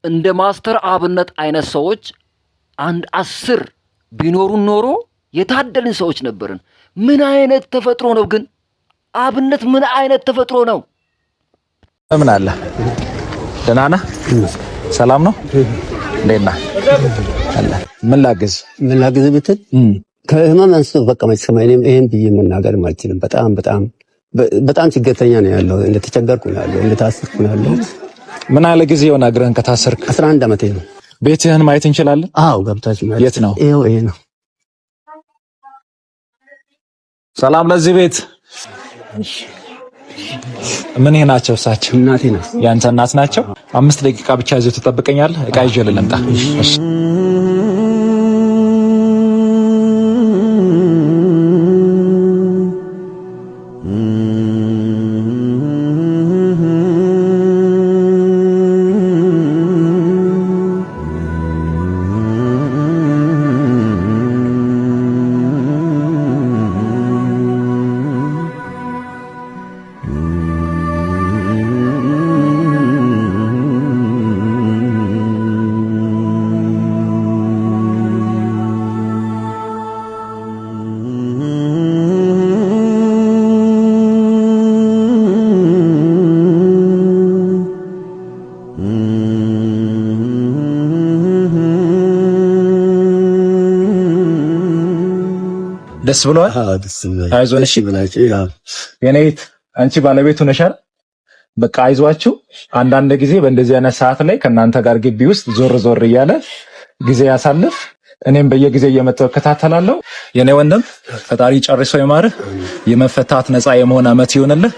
እንደ ማስተር አብነት አይነት ሰዎች አንድ 10 ቢኖሩን ኖሮ የታደልን ሰዎች ነበርን። ምን አይነት ተፈጥሮ ነው ግን አብነት? ምን አይነት ተፈጥሮ ነው? ምን አለ? ደህና ነህ? ሰላም ነው? እንዴት ነህ? አለ። ምን ላግዝ ብትል ከህመም አንስቶ በቃ መሰማኝም ይሄን ብዬ መናገር አልችልም። በጣም ችግርተኛ ነው ያለው። እንደተቸገርኩ ነው ያለው። እንደታሰርኩ ነው ያለው። ምን አለ ጊዜ ሆነ እግርህን ከታሰርክ? 11 ዓመቴ ነው። ቤትህን ማየት እንችላለን? አዎ ገብታችሁ ማለት። የት ነው? ይሄ ነው። ሰላም ለዚህ ቤት። ምን ናቸው እሳቸው? እናቴ ናት። ያንተ እናት ናቸው? 5 ደቂቃ ብቻ እዚሁ ትጠብቀኛለህ? ዕቃ ይዤ ልምጣ። እሺ። ደስ ብሏል? አይዞን። እሺ የኔት አንቺ ባለቤቱ ነሻል? በቃ አይዟችሁ። አንዳንድ ጊዜ በእንደዚህ አይነት ሰዓት ላይ ከናንተ ጋር ግቢ ውስጥ ዞር እያለ ጊዜ ያሳልፍ። እኔም በየጊዜው እየመጣሁ እከታተላለሁ። የኔ ወንድም ፈጣሪ ጨርሶ ይማርህ። የመፈታት ነፃ የመሆን አመት ይሁንልህ።